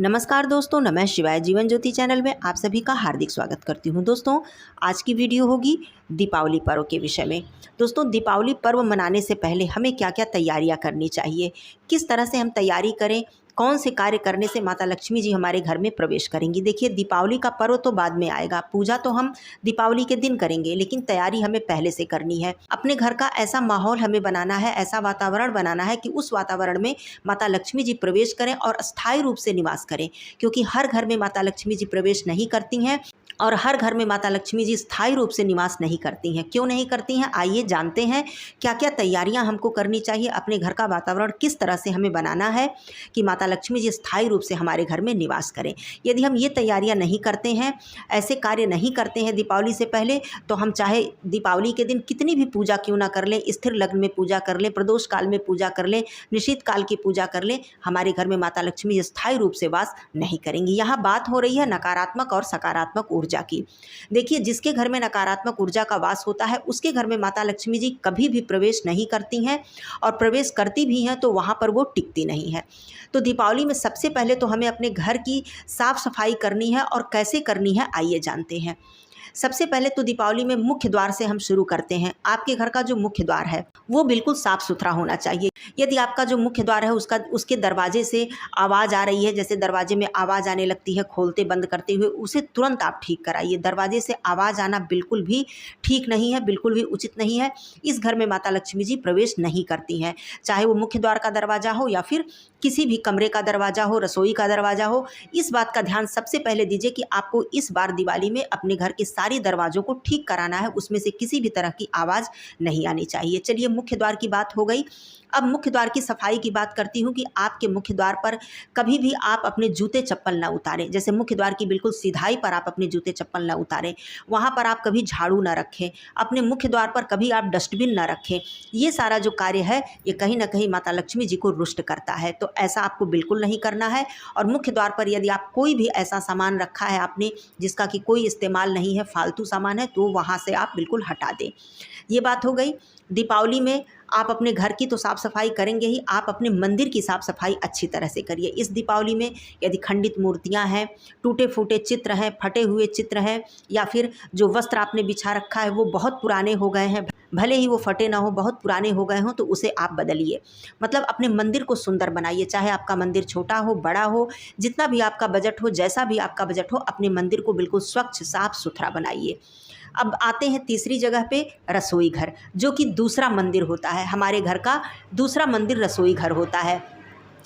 नमस्कार दोस्तों, नमः शिवाय। जीवन ज्योति चैनल में आप सभी का हार्दिक स्वागत करती हूं। दोस्तों, आज की वीडियो होगी दीपावली पर्व के विषय में। दोस्तों, दीपावली पर्व मनाने से पहले हमें क्या क्या तैयारियां करनी चाहिए, किस तरह से हम तैयारी करें, कौन से कार्य करने से माता लक्ष्मी जी हमारे घर में प्रवेश करेंगी। देखिए, दीपावली का पर्व तो बाद में आएगा, पूजा तो हम दीपावली के दिन करेंगे, लेकिन तैयारी हमें पहले से करनी है। अपने घर का ऐसा माहौल हमें बनाना है, ऐसा वातावरण बनाना है कि उस वातावरण में माता लक्ष्मी जी प्रवेश करें और अस्थायी रूप से निवास करें, क्योंकि हर घर में माता लक्ष्मी जी प्रवेश नहीं करती हैं और हर घर में माता लक्ष्मी जी स्थायी रूप से निवास नहीं करती हैं। क्यों नहीं करती हैं, आइए जानते हैं क्या क्या तैयारियां हमको करनी चाहिए। अपने घर का वातावरण किस तरह से हमें बनाना है कि माता लक्ष्मी जी स्थायी रूप से हमारे घर में निवास करें। यदि हम ये तैयारियां नहीं करते हैं, ऐसे कार्य नहीं करते हैं दीपावली से पहले, तो हम चाहे दीपावली के दिन कितनी भी पूजा क्यों ना कर लें, स्थिर लग्न में पूजा कर लें, प्रदोष काल में पूजा कर लें, निश्चित काल की पूजा कर लें, हमारे घर में माता लक्ष्मी जी स्थायी रूप से वास नहीं करेंगी। यहाँ बात हो रही है नकारात्मक और सकारात्मक ऊर्जा की। देखिए, जिसके घर में नकारात्मक ऊर्जा का वास होता है, उसके घर में माता लक्ष्मी जी कभी भी प्रवेश नहीं करती हैं, और प्रवेश करती भी हैं तो वहाँ पर वो टिकती नहीं है। तो दीपावली में सबसे पहले तो हमें अपने घर की साफ सफाई करनी है, और कैसे करनी है आइए जानते हैं। सबसे पहले तो दीपावली में मुख्य द्वार से हम शुरू करते हैं। आपके घर का जो मुख्य द्वार है वो बिल्कुल साफ सुथरा होना चाहिए। यदि आपका जो मुख्य द्वार है उसके दरवाजे से आवाज़ आ रही है, जैसे दरवाजे में आवाज़ आने लगती है खोलते बंद करते हुए, उसे तुरंत आप ठीक कराइए। दरवाजे से आवाज़ आना बिल्कुल भी ठीक नहीं है, बिल्कुल भी उचित नहीं है। इस घर में माता लक्ष्मी जी प्रवेश नहीं करती हैं, चाहे वो मुख्य द्वार का दरवाज़ा हो या फिर किसी भी कमरे का दरवाज़ा हो, रसोई का दरवाज़ा हो। इस बात का ध्यान सबसे पहले दीजिए कि आपको इस बार दिवाली में अपने घर के सारी दरवाज़ों को ठीक कराना है, उसमें से किसी भी तरह की आवाज़ नहीं आनी चाहिए। चलिए, मुख्य द्वार की बात हो गई। अब मुख्य द्वार की सफाई की बात करती हूँ कि आपके मुख्य द्वार पर कभी भी आप अपने जूते चप्पल ना उतारें। जैसे मुख्य द्वार की बिल्कुल सीधाई पर आप अपने जूते चप्पल ना उतारें, वहाँ पर आप कभी झाड़ू ना रखें, अपने मुख्य द्वार पर कभी आप डस्टबिन ना रखें। ये सारा जो कार्य है ये कहीं ना कहीं माता लक्ष्मी जी को रुष्ट करता है, तो ऐसा आपको बिल्कुल नहीं करना है। और मुख्य द्वार पर यदि आप कोई भी ऐसा सामान रखा है आपने जिसका कि कोई इस्तेमाल नहीं है, फालतू सामान है, तो वहाँ से आप बिल्कुल हटा दें। ये बात हो गई। दीपावली में आप अपने घर की तो साफ़ सफाई करेंगे ही, आप अपने मंदिर की साफ़ सफाई अच्छी तरह से करिए। इस दीपावली में यदि खंडित मूर्तियां हैं, टूटे फूटे चित्र हैं, फटे हुए चित्र हैं, या फिर जो वस्त्र आपने बिछा रखा है वो बहुत पुराने हो गए हैं, भले ही वो फटे ना हो, बहुत पुराने हो गए हों, तो उसे आप बदलिए। मतलब अपने मंदिर को सुंदर बनाइए। चाहे आपका मंदिर छोटा हो, बड़ा हो, जितना भी आपका बजट हो, जैसा भी आपका बजट हो, अपने मंदिर को बिल्कुल स्वच्छ साफ सुथरा बनाइए। अब आते हैं तीसरी जगह पे, रसोई घर, जो कि दूसरा मंदिर होता है। हमारे घर का दूसरा मंदिर रसोई घर होता है।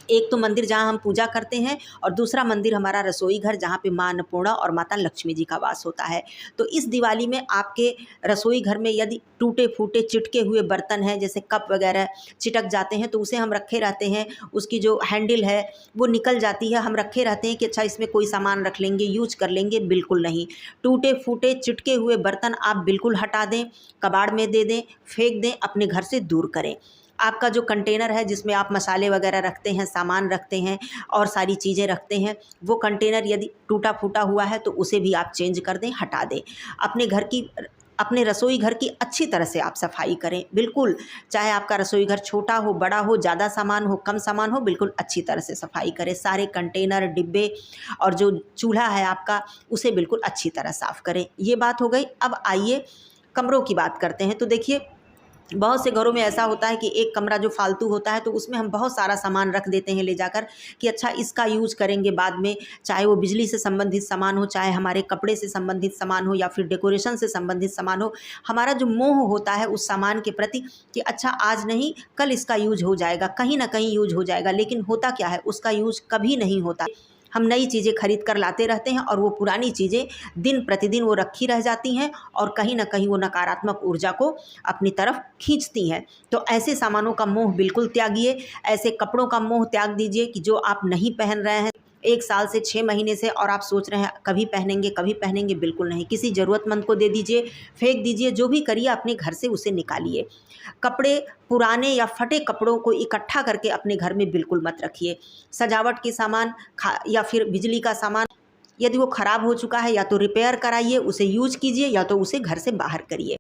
एक तो मंदिर जहाँ हम पूजा करते हैं, और दूसरा मंदिर हमारा रसोई घर, जहाँ पे माँ अन्नपूर्णा और माता लक्ष्मी जी का वास होता है। तो इस दिवाली में आपके रसोई घर में यदि टूटे फूटे चिटके हुए बर्तन हैं, जैसे कप वगैरह चिटक जाते हैं, तो उसे हम रखे रहते हैं, उसकी जो हैंडल है वो निकल जाती है, हम रखे रहते हैं कि अच्छा इसमें कोई सामान रख लेंगे, यूज कर लेंगे। बिल्कुल नहीं। टूटे फूटे चिटके हुए बर्तन आप बिल्कुल हटा दें, कबाड़ में दे दें, फेंक दें, अपने घर से दूर करें। आपका जो कंटेनर है जिसमें आप मसाले वगैरह रखते हैं, सामान रखते हैं और सारी चीज़ें रखते हैं, वो कंटेनर यदि टूटा फूटा हुआ है तो उसे भी आप चेंज कर दें, हटा दें। अपने रसोई घर की अच्छी तरह से आप सफाई करें। बिल्कुल, चाहे आपका रसोई घर छोटा हो, बड़ा हो, ज़्यादा सामान हो, कम सामान हो, बिल्कुल अच्छी तरह से सफाई करें। सारे कंटेनर, डिब्बे और जो चूल्हा है आपका, उसे बिल्कुल अच्छी तरह साफ़ करें। ये बात हो गई। अब आइए कमरों की बात करते हैं। तो देखिए, बहुत से घरों में ऐसा होता है कि एक कमरा जो फालतू होता है, तो उसमें हम बहुत सारा सामान रख देते हैं ले जाकर कि अच्छा इसका यूज करेंगे बाद में, चाहे वो बिजली से संबंधित सामान हो, चाहे हमारे कपड़े से संबंधित सामान हो, या फिर डेकोरेशन से संबंधित सामान हो। हमारा जो मोह होता है उस सामान के प्रति कि अच्छा आज नहीं कल इसका यूज हो जाएगा, कहीं ना कहीं यूज हो जाएगा, लेकिन होता क्या है, उसका यूज कभी नहीं होता। हम नई चीज़ें खरीद कर लाते रहते हैं और वो पुरानी चीज़ें दिन प्रतिदिन वो रखी रह जाती हैं, और कहीं ना कहीं वो नकारात्मक ऊर्जा को अपनी तरफ खींचती हैं। तो ऐसे सामानों का मोह बिल्कुल त्यागिए। ऐसे कपड़ों का मोह त्याग दीजिए कि जो आप नहीं पहन रहे हैं 1 साल से 6 महीने से, और आप सोच रहे हैं कभी पहनेंगे कभी पहनेंगे। बिल्कुल नहीं। किसी ज़रूरतमंद को दे दीजिए, फेंक दीजिए, जो भी करिए अपने घर से उसे निकालिए। कपड़े, पुराने या फटे कपड़ों को इकट्ठा करके अपने घर में बिल्कुल मत रखिए। सजावट के सामान या फिर बिजली का सामान यदि वो ख़राब हो चुका है, या तो रिपेयर कराइए, उसे यूज कीजिए, या तो उसे घर से बाहर करिए।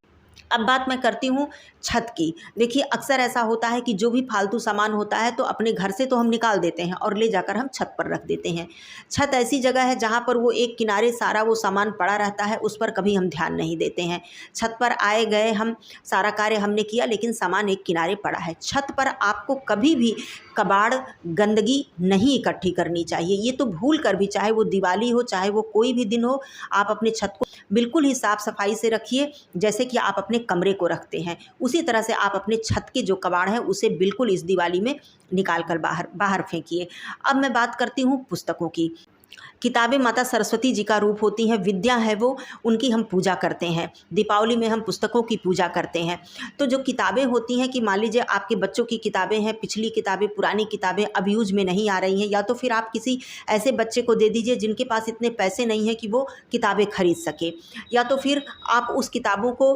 अब बात मैं करती हूँ छत की। देखिए अक्सर ऐसा होता है कि जो भी फालतू सामान होता है तो अपने घर से तो हम निकाल देते हैं और ले जाकर हम छत पर रख देते हैं। छत ऐसी जगह है जहाँ पर वो एक किनारे सारा वो सामान पड़ा रहता है, उस पर कभी हम ध्यान नहीं देते हैं। छत पर आए गए हम, सारा कार्य हमने किया, लेकिन सामान एक किनारे पड़ा है। छत पर आपको कभी भी कबाड़, गंदगी नहीं इकट्ठी करनी चाहिए। ये तो भूल कर भी, चाहे वो दिवाली हो, चाहे वो कोई भी दिन हो, आप अपने छत को बिल्कुल ही साफ़ सफाई से रखिए, जैसे कि आप अपने कमरे को रखते हैं। उसी तरह से आप अपने छत के जो कबाड़ है उसे बिल्कुल इस दिवाली में निकाल कर बाहर फेंकिए। अब मैं बात करती हूँ पुस्तकों की। किताबें माता सरस्वती जी का रूप होती हैं, विद्या है वो, उनकी हम पूजा करते हैं। दीपावली में हम पुस्तकों की पूजा करते हैं। तो जो किताबें होती हैं, कि मान लीजिए आपके बच्चों की किताबें हैं, पिछली किताबें, पुरानी किताबें अब यूज में नहीं आ रही हैं, या तो फिर आप किसी ऐसे बच्चे को दे दीजिए जिनके पास इतने पैसे नहीं हैं कि वो किताबें खरीद सके, या तो फिर आप उस किताबों को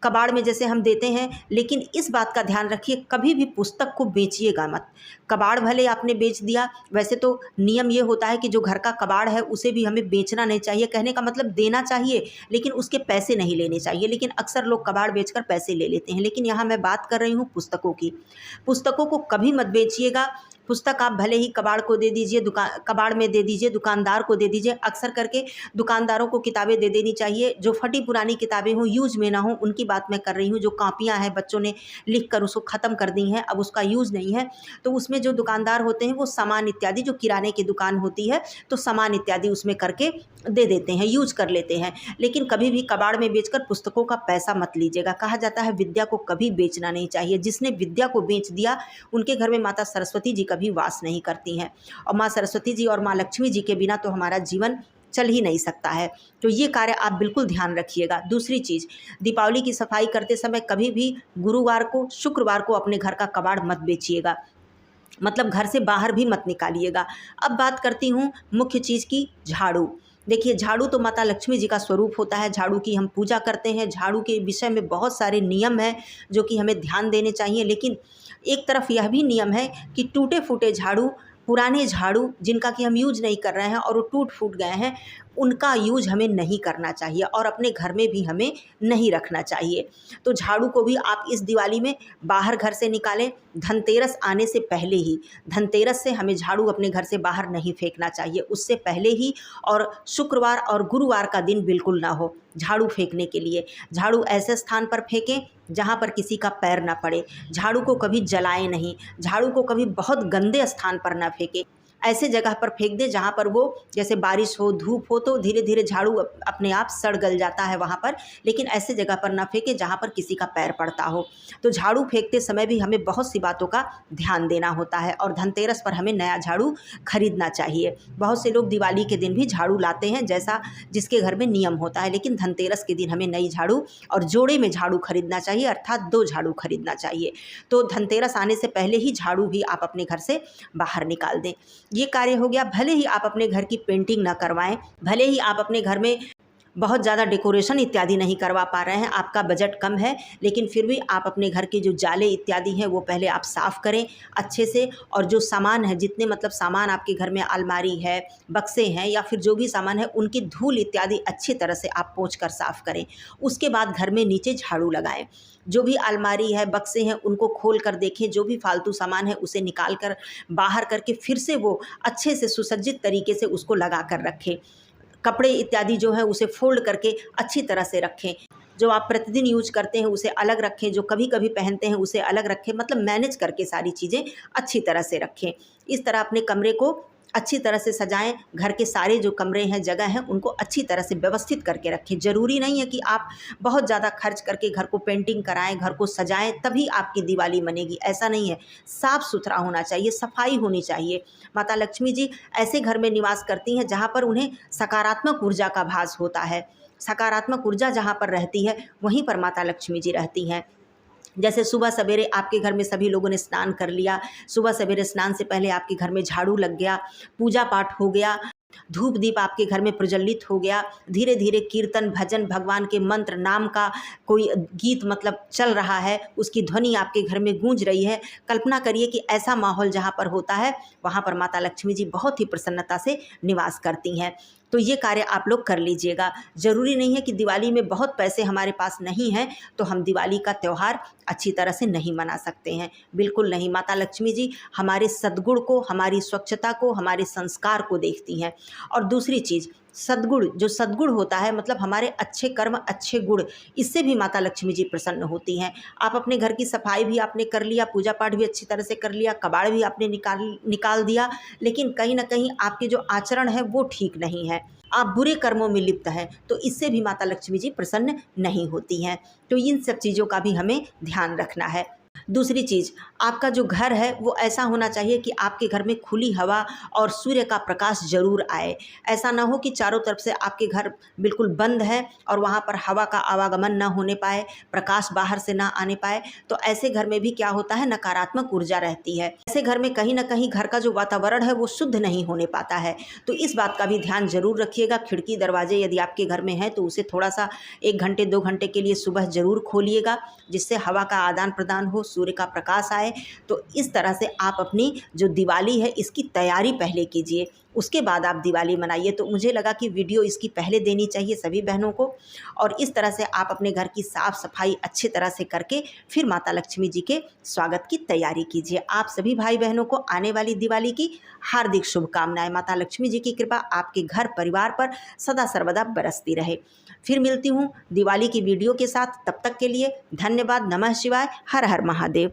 कबाड़ में जैसे हम देते हैं। लेकिन इस बात का ध्यान रखिए, कभी भी पुस्तक को बेचिएगा मत। कबाड़ भले आपने बेच दिया, वैसे तो नियम ये होता है कि जो घर का कबाड़ है उसे भी हमें बेचना नहीं चाहिए। कहने का मतलब देना चाहिए, लेकिन उसके पैसे नहीं लेने चाहिए। लेकिन अक्सर लोग कबाड़ बेचकर पैसे ले लेते हैं। लेकिन यहाँ मैं बात कर रही हूँ पुस्तकों की। पुस्तकों को कभी मत बेचिएगा। पुस्तक आप भले ही कबाड़ को दे दीजिए, कबाड़ में दे दीजिए, दुकानदार को दे दीजिए। अक्सर करके दुकानदारों को किताबें दे देनी चाहिए जो फटी पुरानी किताबें हों, यूज में ना हो, उनकी बात मैं कर रही हूँ। जो कापियाँ हैं, बच्चों ने लिख कर उसको ख़त्म कर दी हैं, अब उसका यूज़ नहीं है, तो उसमें जो दुकानदार होते हैं वो सामान इत्यादि, जो किराने की दुकान होती है, तो सामान इत्यादि उसमें करके दे देते हैं, यूज कर लेते हैं। लेकिन कभी भी कबाड़ में बेचकर पुस्तकों का पैसा मत लीजिएगा। कहा जाता है विद्या को कभी बेचना नहीं चाहिए। जिसने विद्या को बेच दिया, उनके घर में माता सरस्वती जी कभी वास नहीं करती हैं। और माँ सरस्वती जी और माँ लक्ष्मी जी के बिना तो हमारा जीवन चल ही नहीं सकता है। तो ये कार्य आप बिल्कुल ध्यान रखिएगा। दूसरी चीज़, दीपावली की सफाई करते समय कभी भी गुरुवार को, शुक्रवार को अपने घर का कबाड़ मत बेचिएगा, मतलब घर से बाहर भी मत निकालिएगा। अब बात करती हूँ मुख्य चीज़ की, झाड़ू। देखिए झाड़ू तो माता लक्ष्मी जी का स्वरूप होता है, झाड़ू की हम पूजा करते हैं। झाड़ू के विषय में बहुत सारे नियम हैं जो कि हमें ध्यान देने चाहिए। लेकिन एक तरफ यह भी नियम है कि टूटे फूटे झाड़ू, पुराने झाड़ू जिनका कि हम यूज नहीं कर रहे हैं और वो टूट फूट गए हैं, उनका यूज हमें नहीं करना चाहिए और अपने घर में भी हमें नहीं रखना चाहिए। तो झाड़ू को भी आप इस दिवाली में बाहर घर से निकालें, धनतेरस आने से पहले ही। धनतेरस से हमें झाड़ू अपने घर से बाहर नहीं फेंकना चाहिए, उससे पहले ही। और शुक्रवार और गुरुवार का दिन बिल्कुल ना हो झाड़ू फेंकने के लिए। झाड़ू ऐसे स्थान पर फेंकें जहाँ पर किसी का पैर ना पड़े। झाड़ू को कभी जलाएं नहीं, झाड़ू को कभी बहुत गंदे स्थान पर ना फेंकें। ऐसे जगह पर फेंक दें जहाँ पर वो, जैसे बारिश हो, धूप हो, तो धीरे धीरे झाड़ू अपने आप सड़ गल जाता है वहाँ पर। लेकिन ऐसे जगह पर ना फेंकें जहाँ पर किसी का पैर पड़ता हो। तो झाड़ू फेंकते समय भी हमें बहुत सी बातों का ध्यान देना होता है। और धनतेरस पर हमें नया झाड़ू खरीदना चाहिए। बहुत से लोग दिवाली के दिन भी झाड़ू लाते हैं, जैसा जिसके घर में नियम होता है, लेकिन धनतेरस के दिन हमें नई झाड़ू और जोड़े में झाड़ू खरीदना चाहिए, अर्थात 2 झाड़ू खरीदना चाहिए। तो धनतेरस आने से पहले ही झाड़ू भी आप अपने घर से बाहर निकाल दें। ये कार्य हो गया। भले ही आप अपने घर की पेंटिंग ना करवाएं, भले ही आप अपने घर में बहुत ज़्यादा डेकोरेशन इत्यादि नहीं करवा पा रहे हैं, आपका बजट कम है, लेकिन फिर भी आप अपने घर के जो जाले इत्यादि हैं वो पहले आप साफ़ करें अच्छे से। और जो सामान है, जितने मतलब सामान आपके घर में, अलमारी है, बक्से हैं, या फिर जो भी सामान है, उनकी धूल इत्यादि अच्छी तरह से आप पोंछ कर साफ़ करें। उसके बाद घर में नीचे झाड़ू लगाएं। जो भी अलमारी है, बक्से हैं, उनको खोल कर देखें। जो भी फालतू सामान है उसे निकाल कर बाहर करके फिर से वो अच्छे से सुसज्जित तरीके से उसको लगा कर रखें। कपड़े इत्यादि जो है उसे फोल्ड करके अच्छी तरह से रखें। जो आप प्रतिदिन यूज करते हैं उसे अलग रखें, जो कभी कभी पहनते हैं उसे अलग रखें। मतलब मैनेज करके सारी चीज़ें अच्छी तरह से रखें। इस तरह अपने कमरे को अच्छी तरह से सजाएं। घर के सारे जो कमरे हैं, जगह हैं, उनको अच्छी तरह से व्यवस्थित करके रखें। ज़रूरी नहीं है कि आप बहुत ज़्यादा खर्च करके घर को पेंटिंग कराएं, घर को सजाएं, तभी आपकी दिवाली मनेगी। ऐसा नहीं है। साफ़ सुथरा होना चाहिए, सफाई होनी चाहिए। माता लक्ष्मी जी ऐसे घर में निवास करती हैं जहाँ पर उन्हें सकारात्मक ऊर्जा का भास होता है। सकारात्मक ऊर्जा जहाँ पर रहती है, वहीं पर माता लक्ष्मी जी रहती हैं। जैसे सुबह सवेरे आपके घर में सभी लोगों ने स्नान कर लिया, सुबह सवेरे स्नान से पहले आपके घर में झाड़ू लग गया, पूजा पाठ हो गया, धूप दीप आपके घर में प्रज्वलित हो गया, धीरे धीरे कीर्तन, भजन, भगवान के मंत्र, नाम का कोई गीत मतलब चल रहा है, उसकी ध्वनि आपके घर में गूंज रही है। कल्पना करिए कि ऐसा माहौल जहाँ पर होता है, वहाँ पर माता लक्ष्मी जी बहुत ही प्रसन्नता से निवास करती हैं। तो ये कार्य आप लोग कर लीजिएगा। ज़रूरी नहीं है कि दिवाली में बहुत पैसे हमारे पास नहीं हैं तो हम दिवाली का त्यौहार अच्छी तरह से नहीं मना सकते हैं। बिल्कुल नहीं। माता लक्ष्मी जी हमारे सद्गुण को, हमारी स्वच्छता को, हमारे संस्कार को देखती हैं। और दूसरी चीज़, सद्गुण, जो सद्गुण होता है मतलब हमारे अच्छे कर्म, अच्छे गुण, इससे भी माता लक्ष्मी जी प्रसन्न होती हैं। आप अपने घर की सफाई भी आपने कर लिया, पूजा पाठ भी अच्छी तरह से कर लिया, कबाड़ भी आपने निकाल दिया, लेकिन कहीं ना कहीं आपके जो आचरण है वो ठीक नहीं है, आप बुरे कर्मों में लिप्त हैं, तो इससे भी माता लक्ष्मी जी प्रसन्न नहीं होती हैं। तो इन सब चीज़ों का भी हमें ध्यान रखना है। दूसरी चीज़, आपका जो घर है वो ऐसा होना चाहिए कि आपके घर में खुली हवा और सूर्य का प्रकाश जरूर आए। ऐसा ना हो कि चारों तरफ से आपके घर बिल्कुल बंद है और वहाँ पर हवा का आवागमन ना होने पाए, प्रकाश बाहर से ना आने पाए। तो ऐसे घर में भी क्या होता है, नकारात्मक ऊर्जा रहती है। ऐसे घर में कहीं ना कहीं घर का जो वातावरण है वो शुद्ध नहीं होने पाता है। तो इस बात का भी ध्यान जरूर रखिएगा। खिड़की दरवाजे यदि आपके घर में है तो उसे थोड़ा सा 1 घंटे 2 घंटे के लिए सुबह ज़रूर खोलिएगा, जिससे हवा का आदान प्रदान हो, सूर्य का प्रकाश आए। तो इस तरह से आप अपनी जो दिवाली है इसकी तैयारी पहले कीजिए, उसके बाद आप दिवाली मनाइए। तो मुझे लगा कि वीडियो इसकी पहले देनी चाहिए सभी बहनों को। और इस तरह से आप अपने घर की साफ़ सफाई अच्छी तरह से करके फिर माता लक्ष्मी जी के स्वागत की तैयारी कीजिए। आप सभी भाई बहनों को आने वाली दिवाली की हार्दिक शुभकामनाएं। माता लक्ष्मी जी की कृपा आपके घर परिवार पर सदा सर्वदा बरसती रहे। फिर मिलती हूँ दिवाली की वीडियो के साथ। तब तक के लिए धन्यवाद। नमः शिवाय। हर हर महादेव।